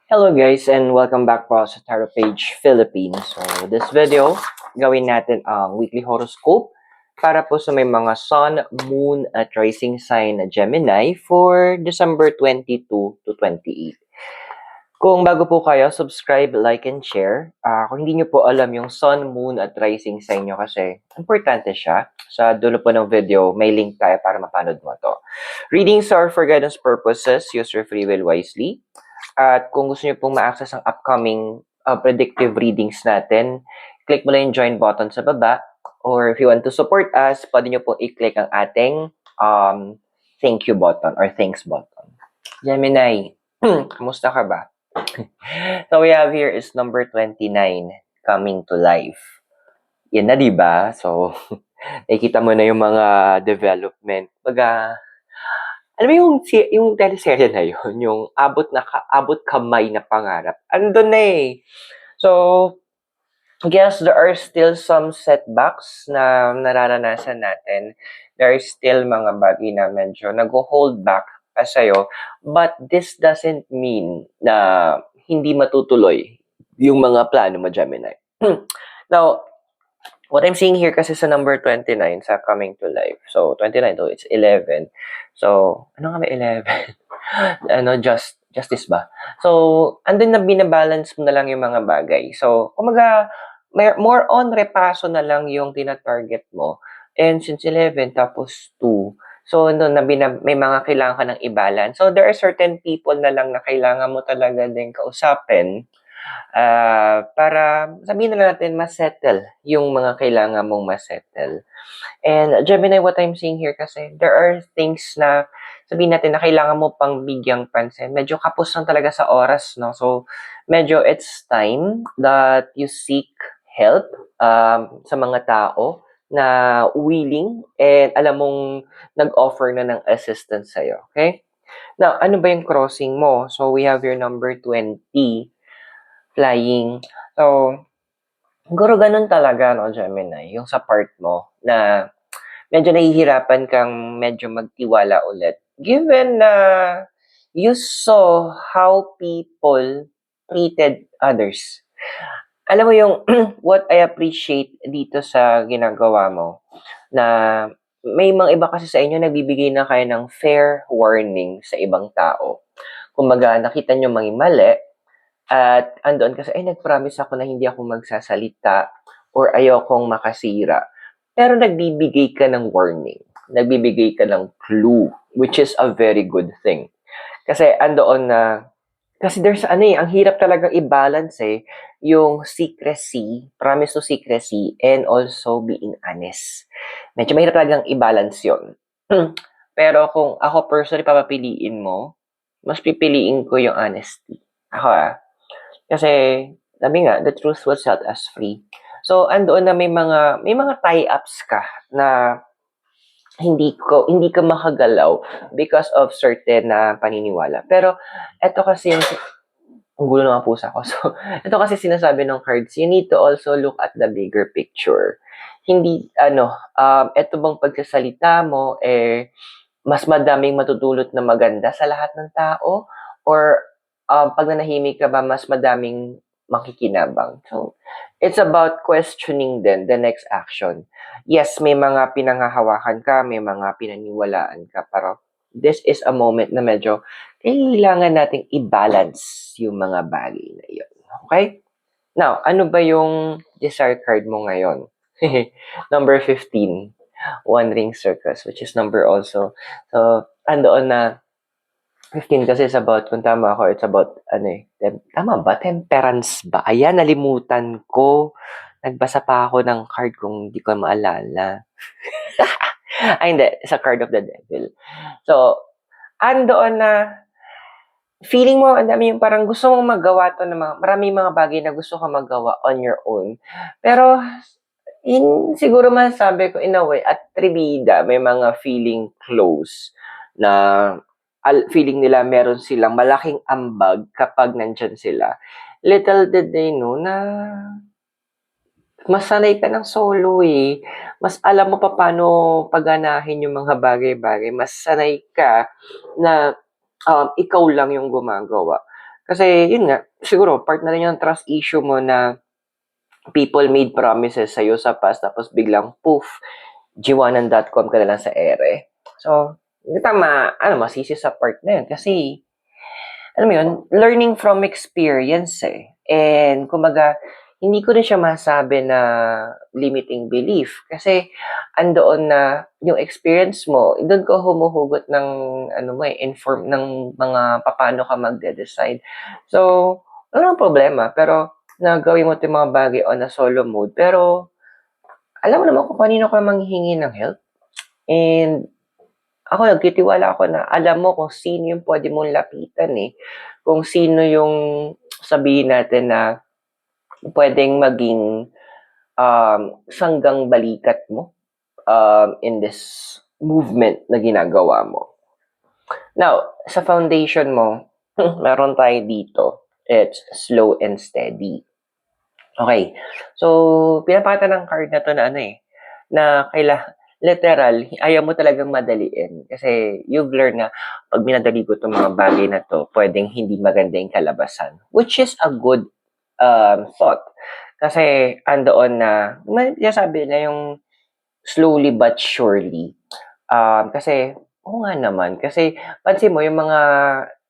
Hello guys and welcome back po sa Tarot Page Philippines. So this video, gawin natin ang weekly horoscope para po sa may mga Sun, Moon at Rising sign na Gemini for December 22 to 28. Kung bago po kayo, subscribe, like, and share. Kung hindi nyo po alam yung Sun, Moon at Rising sign nyo kasi importante siya. Sa dulo po ng video, may link tayo para mapanood mo to. Readings are for guidance purposes. Use your free will wisely. At kung gusto niyo pong ma-access ang upcoming predictive readings natin, click mo lang yung join button sa baba. Or if you want to support us, pwede niyo pong i-click ang ating thank you button or thanks button. Gemini, kamusta ka ba? So we have here is number 29, coming to life. Yan na, diba? So, nakikita mo na yung mga development. Alam mo yung teleserye na yun, yung abot kamay na pangarap. Andun na eh. So, yes, there are still some setbacks na nararanasan natin. There are still mga bagay na medyo nag-hold back pa sa'yo. But this doesn't mean na hindi matutuloy yung mga plano mo, Gemini. Now, what I'm seeing here kasi sa number 29, sa coming to life. So, 29 to, it's 11. So, ano nga may 11? Justice ba? So, andun na binabalance mo na lang yung mga bagay. So, kumaga, more on repaso na lang yung tina-target mo. And since 11, tapos 2, so, doon na may mga kailangan ka ng i-balance. So, there are certain people na lang na kailangan mo talaga din kausapin para sabihin na natin ma-settle yung mga kailangan mong ma-settle. And Gemini, what I'm seeing here kasi, there are things na sabihin natin na kailangan mo pang bigyang pansin. Medyo kapos lang talaga sa oras, no? So, medyo it's time that you seek help sa mga tao na willing and alam mong nag-offer na ng assistance sa'yo. Okay? Now, ano ba yung crossing mo? So, we have your number 20, flying. So, siguro ganun talaga, no, Gemini, yung sa part mo na medyo nahihirapan kang medyo magtiwala ulit. Given na you saw how people treated others. Alam mo yung what I appreciate dito sa ginagawa mo na may mga iba kasi sa inyo nagbibigay na kayo ng fair warning sa ibang tao. Kumbaga, nakita nyo mali at andoon kasi, nag-promise ako na hindi ako magsasalita or ayokong makasira. Pero nagbibigay ka ng warning. Nagbibigay ka ng clue, which is a very good thing. Kasi andoon na, kasi there's ang hirap talagang i-balance yung secrecy, promise to secrecy, and also being honest. Medyo mahirap talagang i-balance yun. Pero kung ako personally papapiliin mo, mas pipiliin ko yung honesty. Ako kasi, sabi nga, the truth will set us free. So, andoon na may mga tie-ups ka na hindi ka makagalaw because of certain na paniniwala. Pero, eto kasi yung, ang gulo ng pusa ko. So, ito kasi sinasabi ng cards, you need to also look at the bigger picture. Hindi, eto bang pagsasalita mo, mas madaming matutulot na maganda sa lahat ng tao? Or, pag nanahimik ka ba, mas madaming makikinabang? So, it's about questioning then the next action. Yes, may mga pinanghahawakan ka, may mga pinaniwalaan ka, pero this is a moment na medyo kailangan nating i-balance yung mga bagay na yun. Okay? Now, ano ba yung desire card mo ngayon? Number 15, One Ring Circus, which is number also. So, andoon na 15 kasi is about, kung tama ako, it's about, tama ba? Temperance ba? Ayan, nalimutan ko. Nagbasa pa ako ng card kung hindi ko maalala. Ay, hindi. It's a card of the devil. So, andoon na, feeling mo, ang dami yung parang gusto mong magawa to na maraming mga bagay na gusto ka magawa on your own. Pero, siguro masasabi ko in a way, at tribida, may mga feeling close na feeling nila meron silang malaking ambag kapag nandyan sila. Little did they know na mas sanay ka ng solo eh. Mas alam mo pa paano paganahin yung mga bagay-bagay. Mas sanay ka na ikaw lang yung gumagawa. Kasi, yun nga, siguro, part na rin yung trust issue mo na people made promises sa'yo sa past, tapos biglang, poof, G1.com ka na lang sa ere. So, tama, masisi sa part na yun. Kasi, alam mo yun, learning from experience eh. And, kumbaga, hindi ko rin siya masabi na limiting belief. Kasi, andoon na yung experience mo, doon ko humuhugot ng, inform, ng mga paano ka magde-decide. So, wala nang problema. Pero, nagawin mo itong mga bagay on a solo mode. Pero, alam mo naman kung kanino ka manghihingi ng help. And, ako nagtitiwala ako na alam mo kung sino yung pwede mong lapitan eh. Kung sino yung sabihin natin na pwedeng maging sanggang balikat mo in this movement na ginagawa mo. Now, sa foundation mo, meron tayo dito. It's slow and steady. Okay. So, pinapakita ng card na to na na literal, ayaw mo talagang madaliin. Kasi you've learned na pag minadali ko itong mga bagay na to, pwedeng hindi maganda yung kalabasan. Which is a good thought. Kasi andoon na, sabi na yung slowly but surely. Kasi, oo nga naman. Kasi, pansin mo, yung mga,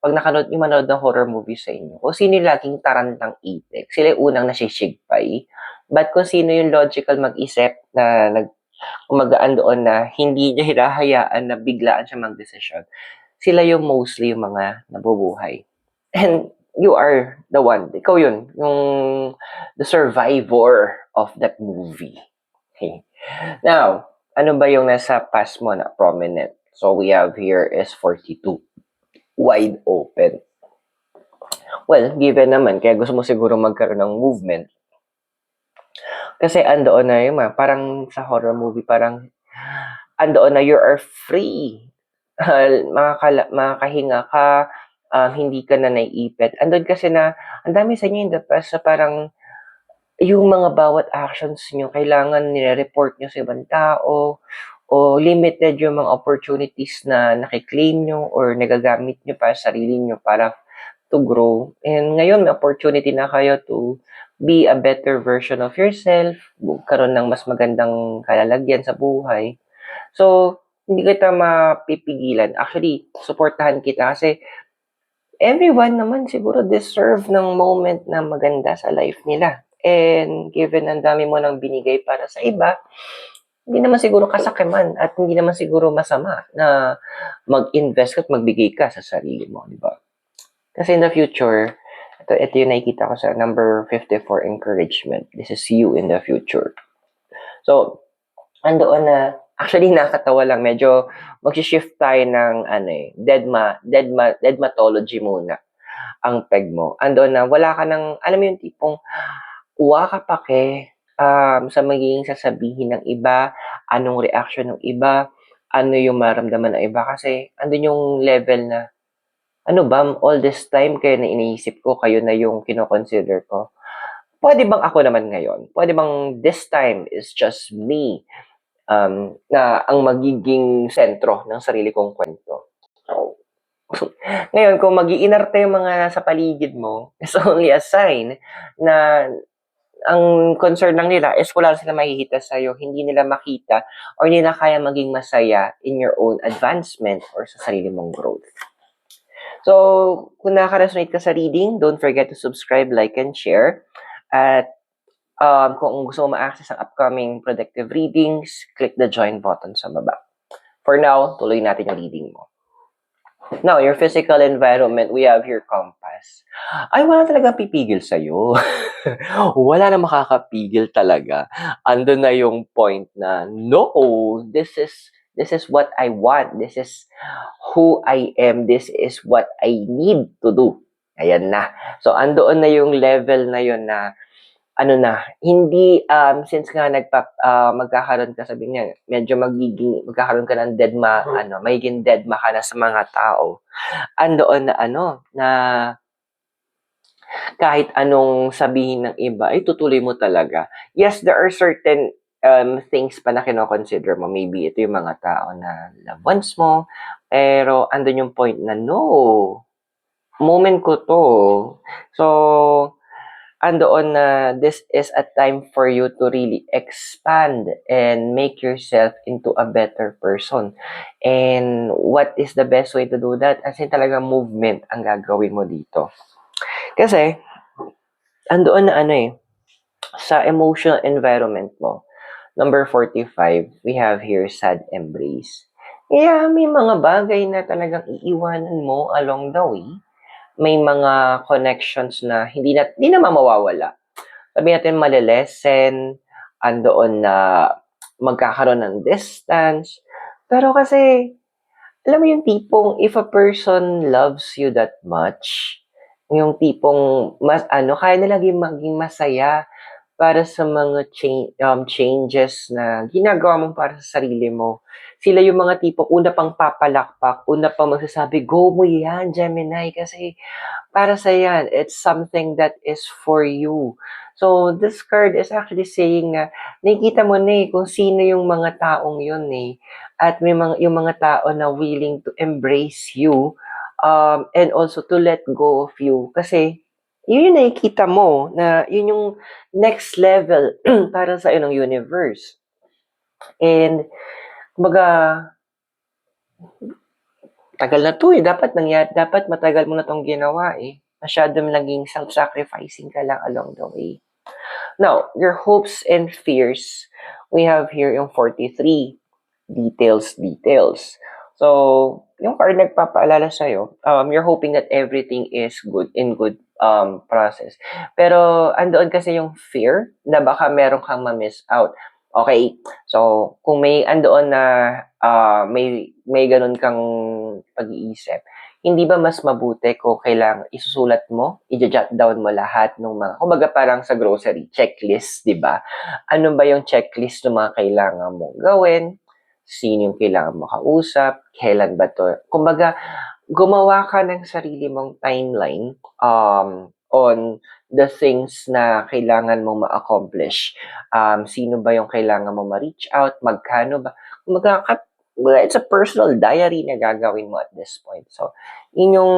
pag yung manood ng horror movie sa inyo, kung sino yung laging tarantang itik, sila yung unang nasisigpay. But kung sino yung logical mag-isip na umagaan doon na hindi niya hinahayaan na biglaan siya magdesisyon, sila yung mostly yung mga nabubuhay. And you are the one. Ikaw yun. Yung the survivor of that movie. Okay. Now, ano ba yung nasa past mo na prominent? So, we have here is 42. Wide open. Well, given naman, kaya gusto mo siguro magkaroon ng movement. Kasi andoon na yung parang sa horror movie, parang andoon na you are free. Makakahinga ka, hindi ka na naiipit. Andun kasi na, ang dami sa inyo in the past sa parang yung mga bawat actions nyo, kailangan nire-report nyo sa ibang tao, o limited yung mga opportunities na nakiklaim nyo or nagagamit nyo para sa sarili nyo para to grow. And ngayon, may opportunity na kayo to be a better version of yourself, karon ng mas magandang kalalagyan sa buhay. So, hindi kita mapipigilan. Actually, supportahan kita kasi everyone naman siguro deserve ng moment na maganda sa life nila. And given ang dami mo nang binigay para sa iba, hindi naman siguro kasakiman at hindi naman siguro masama na mag-invest at magbigay ka sa sarili mo, di ba? Kasi in the future, ito yung nakikita ko sa number 54, encouragement. This is you in the future. So, andoon na, actually nakakatawa lang, medyo mag-shift tayo ng deadmatology muna ang peg mo. Andoon na, wala ka ng, alam mo yung tipong, uwa ka pake sa magiging sasabihin ng iba, anong reaction ng iba, ano yung maramdaman ng iba. Kasi, andun yung level na, ano ba, all this time kayo na iniisip ko, kayo na yung kinoconsider ko. Pwede bang ako naman ngayon? Pwede bang this time is just me na ang magiging sentro ng sarili kong kwento? Ngayon, kung mag-iinarte yung mga nasa paligid mo, it's only a sign na ang concern lang nila is wala sila makikita sa'yo, hindi nila makita or hindi na kaya maging masaya in your own advancement or sa sarili mong growth. So, kung nakaka-resonate ka sa reading, don't forget to subscribe, like, and share. At kung gusto mo ma-access ang upcoming predictive readings, click the join button sa baba. For now, tuloy natin yung reading mo. Now, your physical environment, we have your compass. Ay, wala talaga pipigil sa'yo. Wala na makakapigil talaga. Andun na yung point na, no, this is what I want. This is who I am. This is what I need to do. Ayan na. So, andoon na yung level na yun na hindi, since nga magkakaroon ka, sabi niya, medyo magkakaroon ka ng magiging deadma ka na sa mga tao. Andoon na na kahit anong sabihin ng iba, ay tutuloy mo talaga. Yes, there are certain things pa na kino-consider mo. Maybe ito yung mga tao na loved ones mo, pero andun yung point na no, moment ko 'to. So, andoon na this is a time for you to really expand and make yourself into a better person. And what is the best way to do that? As in talagang movement ang gagawin mo dito. Kasi, andoon na sa emotional environment mo. Number 45, we have here sad embrace. Kaya may mga bagay na talagang iiwanan mo along the way. May mga connections na hindi na mawawala. Sabihin natin malilesen, andoon na magkakaroon ng distance. Pero kasi, alam mo yung tipong if a person loves you that much, yung tipong kaya na maging masaya para sa mga changes na ginagawa mo para sa sarili mo. Sila yung mga tipong una pang papalakpak, una pang magsasabi, go mo yan, Gemini, kasi para sa yan, it's something that is for you. So, this card is actually saying na nakikita mo na kung sino yung mga taong yun At yung mga tao na willing to embrace you and also to let go of you. Kasi, yun yung nakikita mo na yun yung next level para sa ng universe. And, kumbaga, tagal na to dapat matagal mo na tong ginawa Masyadong naging self-sacrificing ka lang along the way. Now, your hopes and fears, we have here yung 43, details. So, yung card nagpapaalala sa'yo, you're hoping that everything is in good process. Pero, andoon kasi yung fear na baka meron kang ma-miss out. Okay, so kung may andoon na may ganun kang pag-iisip, hindi ba mas mabuti kung kailangan isusulat mo, i-jot down mo lahat ng mga, kumbaga parang sa grocery, checklist, di ba? Ano ba yung checklist ng mga kailangan mong gawin? Sino yung kailangan mo kausap? Kailan ba to? Kumbaga, gumawa ka ng sarili mong timeline on the things na kailangan mo ma-accomplish. Sino ba yung kailangan mo ma-reach out? Magkano ba? It's a personal diary na gagawin mo at this point. So, yun yung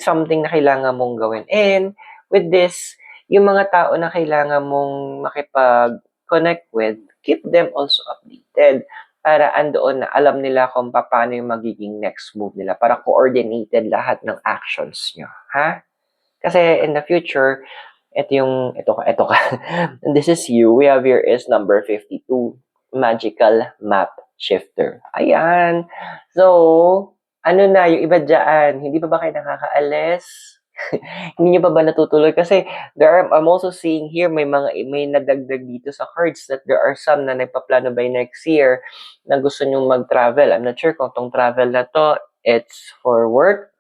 something na kailangan mong gawin. And with this, yung mga tao na kailangan mong makipag-connect with, keep them also updated para andoon na alam nila kung paano yung magiging next move nila para coordinated lahat ng actions nyo. Ha? Kasi in the future, ito ka. This is you. We have here is number 52, magical map shifter. Ayan. So, ano na yung iba dyan? Hindi pa ba kayo nakakaalis? Hindi nyo pa ba natutuloy? Kasi I'm also seeing here may nadagdag dito sa cards that there are some na nagpaplano by next year na gusto nyong mag-travel. I'm not sure kung tong travel na to, it's for work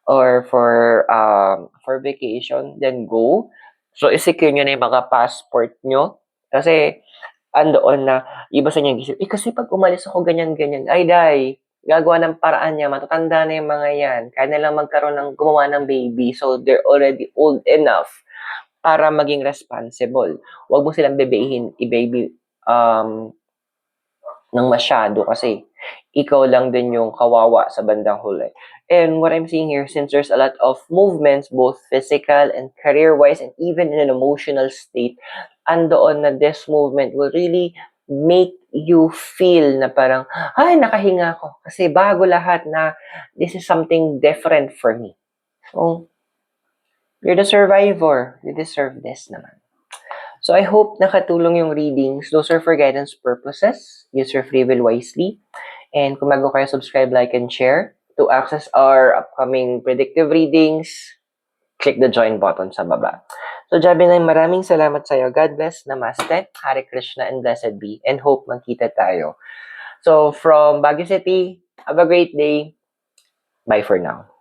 or for vacation, then go. So, isecure nyo na yung mga passport nyo. Kasi, andoon na, iba sa inyo gisip, kasi pag umalis ako ganyan-ganyan, ay gagawa ng paraan niya, matatanda na yung mga yan, kaya na lang gumawa ng baby, so they're already old enough para maging responsible. Huwag mo silang i-baby ng masyado kasi ikaw lang din yung kawawa sa bandang huli. And what I'm seeing here, since there's a lot of movements, both physical and career-wise, and even in an emotional state, andoon na this movement will really make you feel na parang, ay, nakahinga ako. Kasi bago lahat na this is something different for me. So, you're the survivor. You deserve this naman. So, I hope nakatulong yung readings. Those are for guidance purposes. Use your free will wisely. And kung bago kayo, subscribe, like, and share. To access our upcoming predictive readings, click the join button sa baba. So, Gemini, maraming salamat sa'yo. God bless, Namaste, Hare Krishna, and blessed be. And hope magkita tayo. So, from Baguio City, have a great day. Bye for now.